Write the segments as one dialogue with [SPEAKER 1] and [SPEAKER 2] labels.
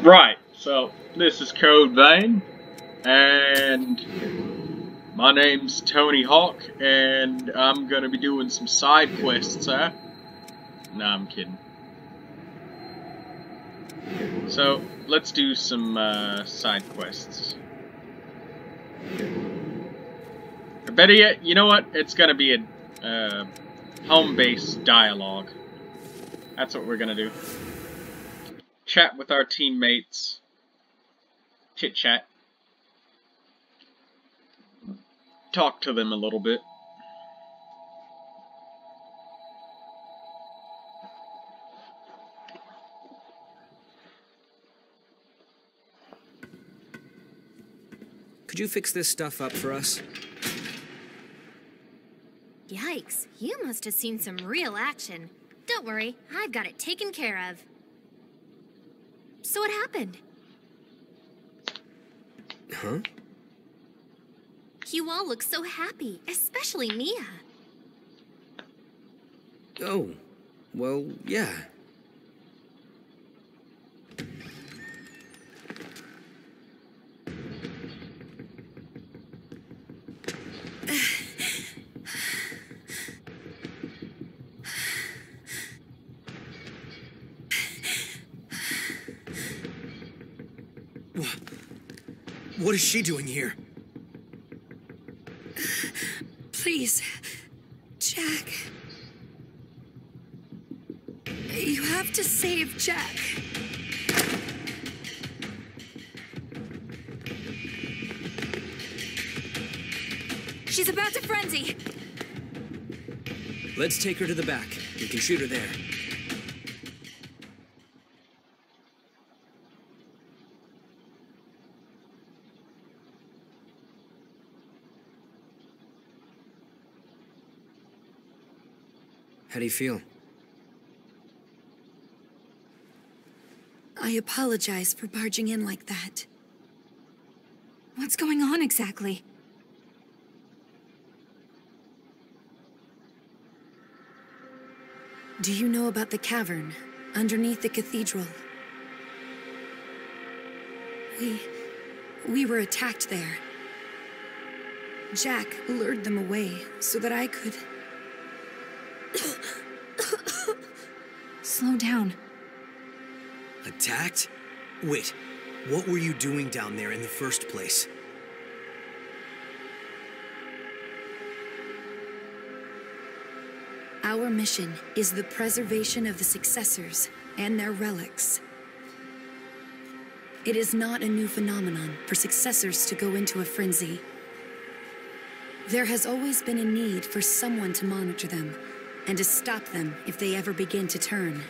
[SPEAKER 1] Right, so this is Code Vein, and my name's Tony Hawk, and I'm gonna be doing some side quests, huh? Nah, I'm kidding. So, let's do some side quests. Or better yet, you know what? It's gonna be a home-based dialogue. That's what we're gonna do. Chat with our teammates. Chit-chat. Talk to them a little bit.
[SPEAKER 2] Could you fix this stuff up for us?
[SPEAKER 3] Yikes, you must have seen some real action. Don't worry, I've got it taken care of. So what happened?
[SPEAKER 2] Huh?
[SPEAKER 3] You all look so happy, especially Mia.
[SPEAKER 2] Oh, well, yeah.
[SPEAKER 4] What is she doing here?
[SPEAKER 5] Please, Jack. You have to save Jack. She's about to frenzy.
[SPEAKER 2] Let's take her to the back. We can shoot her there. How do you feel?
[SPEAKER 5] I apologize for barging in like that. What's going on exactly? Do you know about the cavern underneath the cathedral? We were attacked there. Jack lured them away so that I could... Slow down.
[SPEAKER 4] Attacked? Wait, what were you doing down there in the first place?
[SPEAKER 5] Our mission is the preservation of the successors and their relics. It is not a new phenomenon for successors to go into a frenzy. There has always been a need for someone to monitor them and to stop them if they ever begin to turn.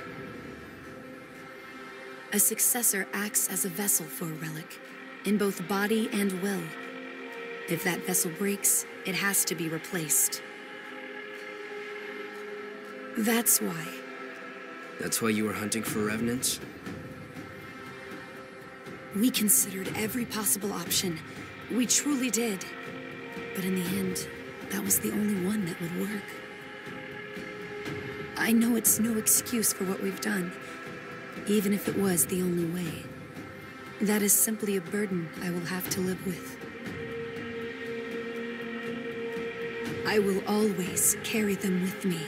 [SPEAKER 5] A successor acts as a vessel for a relic, in both body and will. If that vessel breaks, it has to be replaced. That's why.
[SPEAKER 2] That's why you were hunting for revenants?
[SPEAKER 5] We considered every possible option. We truly did. But in the end, that was the only one that would work. I know it's no excuse for what we've done, even if it was the only way. That is simply a burden I will have to live with. I will always carry them with me.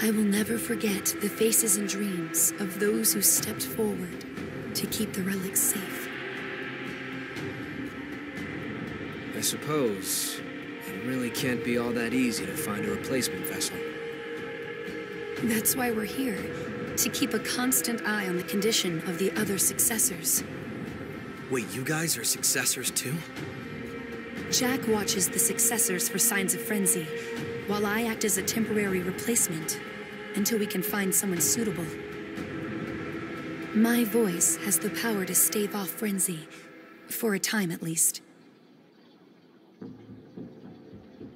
[SPEAKER 5] I will never forget the faces and dreams of those who stepped forward to keep the relics safe.
[SPEAKER 2] I suppose it really can't be all that easy to find a replacement vessel.
[SPEAKER 5] That's why we're here, to keep a constant eye on the condition of the other successors.
[SPEAKER 4] Wait, you guys are successors too?
[SPEAKER 5] Jack watches the successors for signs of frenzy, while I act as a temporary replacement until we can find someone suitable. My voice has the power to stave off frenzy, for a time at least.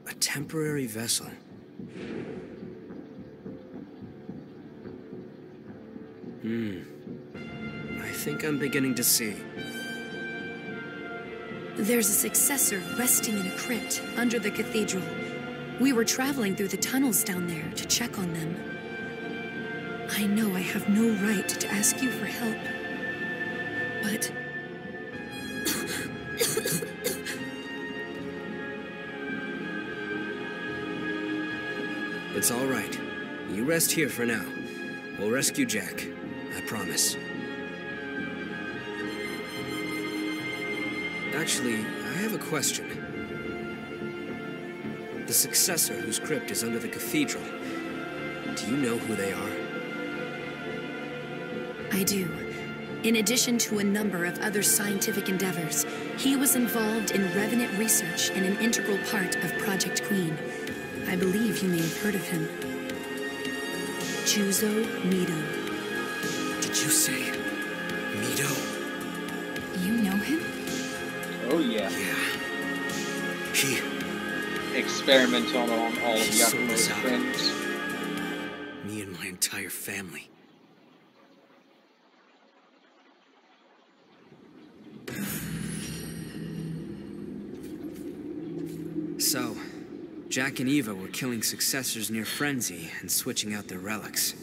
[SPEAKER 2] A temporary vessel. I think I'm beginning to see.
[SPEAKER 5] There's a successor resting in a crypt under the cathedral. We were traveling through the tunnels down there to check on them. I know I have no right to ask you for help, but...
[SPEAKER 2] It's all right. You rest here for now. We'll rescue Jack. I promise. Actually, I have a question. The successor whose crypt is under the cathedral. Do you know who they are?
[SPEAKER 5] I do. In addition to a number of other scientific endeavors, he was involved in revenant research and an integral part of Project Queen. I believe you may have heard of him. Juzo Mido.
[SPEAKER 4] Did you say Mido?
[SPEAKER 5] You know him?
[SPEAKER 1] Oh yeah.
[SPEAKER 4] Yeah. He...
[SPEAKER 1] Experiment on all of
[SPEAKER 4] He sold
[SPEAKER 1] Yakumo's
[SPEAKER 4] us out.
[SPEAKER 1] friends.
[SPEAKER 4] Me and my entire family.
[SPEAKER 2] So, Jack and Eva were killing successors near Frenzy and switching out their relics.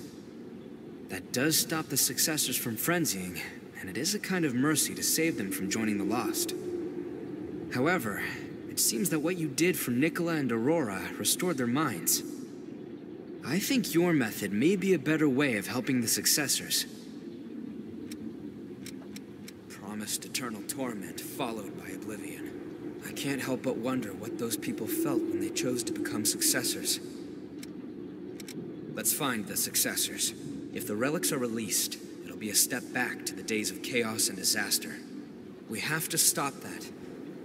[SPEAKER 2] That does stop the successors from frenzying, and it is a kind of mercy to save them from joining the Lost. However, it seems that what you did for Nicola and Aurora restored their minds. I think your method may be a better way of helping the successors. Promised eternal torment followed by oblivion. I can't help but wonder what those people felt when they chose to become successors. Let's find the successors. If the relics are released, it'll be a step back to the days of chaos and disaster. We have to stop that,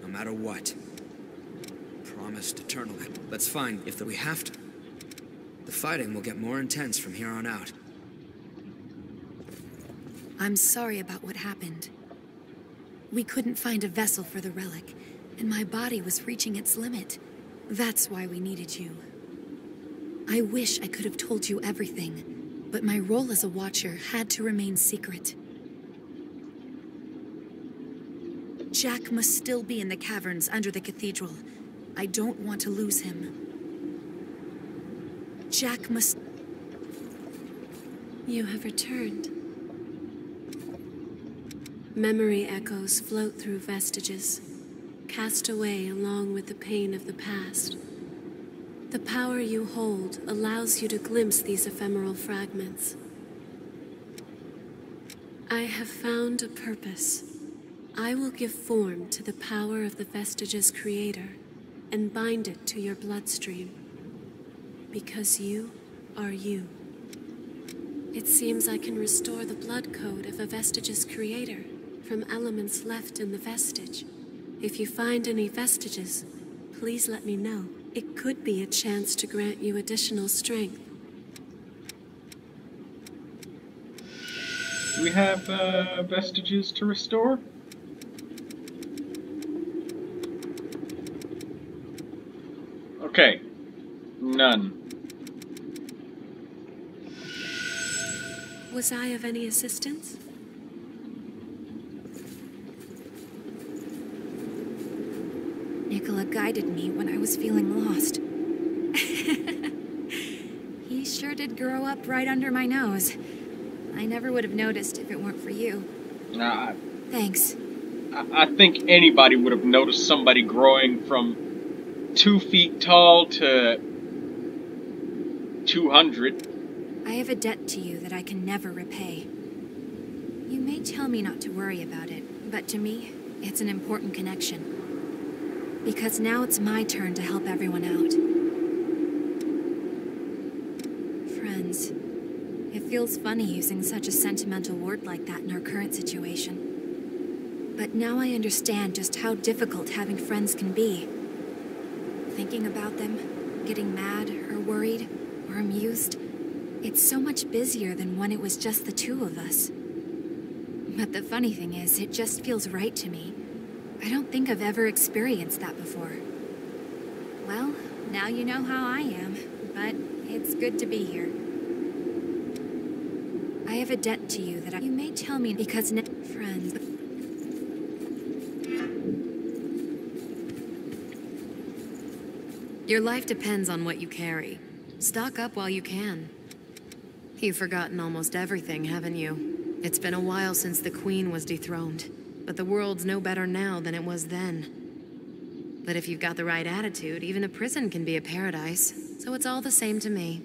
[SPEAKER 2] no matter what. Promised eternal. Let's find if we have to. The fighting will get more intense from here on out.
[SPEAKER 5] I'm sorry about what happened. We couldn't find a vessel for the relic, and my body was reaching its limit. That's why we needed you. I wish I could have told you everything, but my role as a Watcher had to remain secret. Jack must still be in the caverns under the cathedral. I don't want to lose him. Jack must...
[SPEAKER 6] You have returned. Memory echoes float through vestiges, cast away along with the pain of the past. The power you hold allows you to glimpse these ephemeral fragments. I have found a purpose. I will give form to the power of the vestige's creator and bind it to your bloodstream. Because you are you. It seems I can restore the blood code of a vestige's creator from elements left in the vestige. If you find any vestiges, please let me know. It could be a chance to grant you additional strength.
[SPEAKER 1] Do we have vestiges to restore? Okay. None.
[SPEAKER 6] Was I of any assistance?
[SPEAKER 5] Nicola guided me when I was feeling lost. He sure did grow up right under my nose. I never would have noticed if it weren't for you. Thanks.
[SPEAKER 1] I think anybody would have noticed somebody growing from 2 feet tall to 200.
[SPEAKER 5] I have a debt to you that I can never repay. You may tell me not to worry about it, but to me, it's an important connection. Because now it's my turn to help everyone out. Friends. It feels funny using such a sentimental word like that in our current situation. But now I understand just how difficult having friends can be. Thinking about them, getting mad or worried or amused, it's so much busier than when it was just the two of us. But the funny thing is, it just feels right to me. I don't think I've ever experienced that before. Well, now you know how I am, but it's good to be here. I have a debt to you that you may tell me because friends. Your life depends on what you carry. Stock up while you can. You've forgotten almost everything, haven't you? It's been a while since the Queen was dethroned, but the world's no better now than it was then. But if you've got the right attitude, even a prison can be a paradise, so it's all the same to me.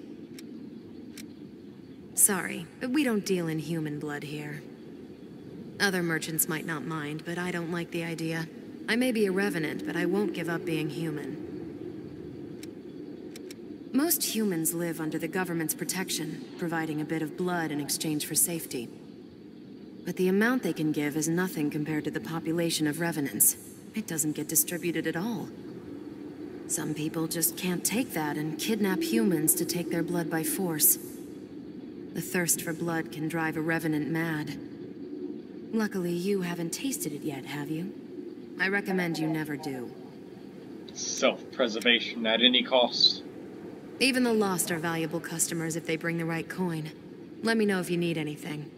[SPEAKER 5] Sorry, but we don't deal in human blood here. Other merchants might not mind, but I don't like the idea. I may be a revenant, but I won't give up being human. Most humans live under the government's protection, providing a bit of blood in exchange for safety. But the amount they can give is nothing compared to the population of revenants. It doesn't get distributed at all. Some people just can't take that and kidnap humans to take their blood by force. The thirst for blood can drive a revenant mad. Luckily, you haven't tasted it yet, have you? I recommend you never do.
[SPEAKER 1] Self-preservation at any cost.
[SPEAKER 5] Even the lost are valuable customers if they bring the right coin. Let me know if you need anything.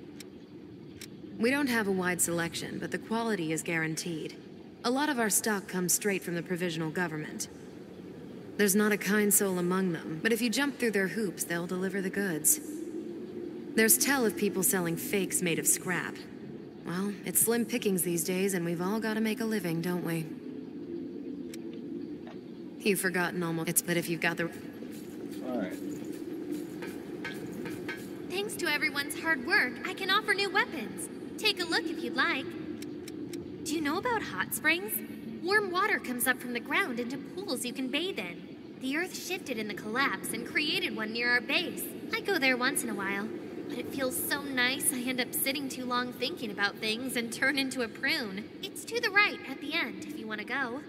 [SPEAKER 5] We don't have a wide selection, but the quality is guaranteed. A lot of our stock comes straight from the provisional government. There's not a kind soul among them, but if you jump through their hoops, they'll deliver the goods. There's tell of people selling fakes made of scrap. Well, it's slim pickings these days, and we've all got to make a living, don't we? You've forgotten almost, but if you've got the...
[SPEAKER 1] Alright.
[SPEAKER 3] Thanks to everyone's hard work, I can offer new weapons. Take a look if you'd like. Do you know about hot springs? Warm water comes up from the ground into pools you can bathe in. The Earth shifted in the collapse and created one near our base. I go there once in a while, but it feels so nice I end up sitting too long thinking about things and turn into a prune. It's to the right at the end if you want to go.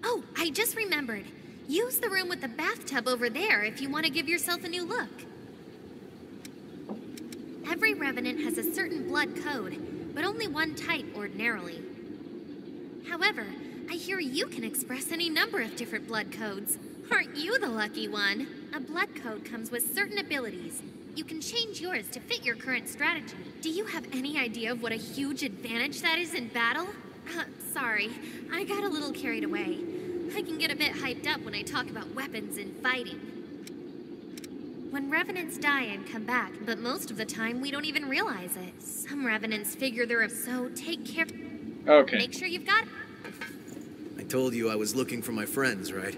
[SPEAKER 3] Oh, I just remembered. Use the room with the bathtub over there if you want to give yourself a new look. Every revenant has a certain blood code, but only one type ordinarily. However, I hear you can express any number of different blood codes. Aren't you the lucky one? A blood code comes with certain abilities. You can change yours to fit your current strategy. Do you have any idea of what a huge advantage that is in battle? Sorry, I got a little carried away. I can get a bit hyped up when I talk about weapons and fighting. When revenants die and come back, but most of the time we don't even realize it. Some revenants figure they're so take care.
[SPEAKER 1] Okay.
[SPEAKER 3] Make sure you've got.
[SPEAKER 4] I told you I was looking for my friends, right?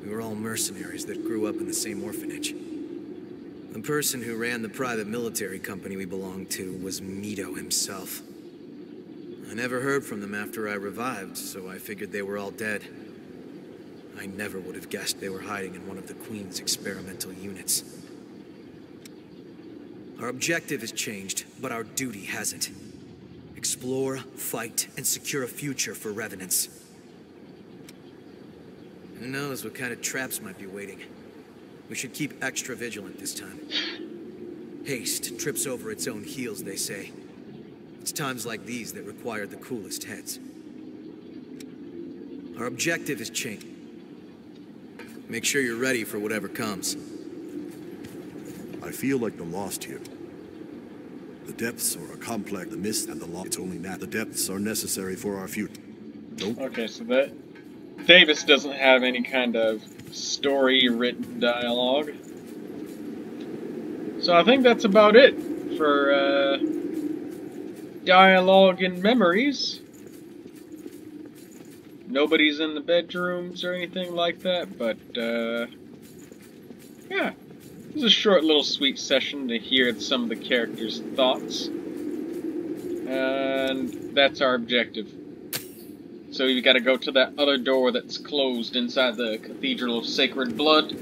[SPEAKER 4] We were all mercenaries that grew up in the same orphanage. The person who ran the private military company we belonged to was Mito himself. I never heard from them after I revived, so I figured they were all dead. I never would have guessed they were hiding in one of the Queen's experimental units. Our objective has changed, but our duty hasn't. Explore, fight, and secure a future for revenants. Who knows what kind of traps might be waiting? We should keep extra vigilant this time. Haste trips over its own heels, they say. It's times like these that require the coolest heads. Our objective has changed. Make sure you're ready for whatever comes.
[SPEAKER 7] I feel like the lost here. The depths are a complex, the mist and the law. It's only that the depths are necessary for our future.
[SPEAKER 1] Okay, so that Davis doesn't have any kind of story-written dialogue. So I think that's about it for dialogue and memories. Nobody's in the bedrooms or anything like that, but yeah. It was a short little sweet session to hear some of the characters' thoughts. And that's our objective. So you gotta go to that other door that's closed inside the Cathedral of Sacred Blood.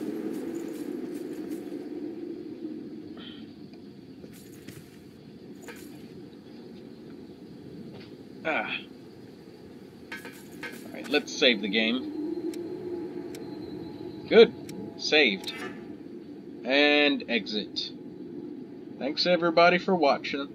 [SPEAKER 1] Alright, let's save the game. Good. Saved. And exit. Thanks everybody for watching.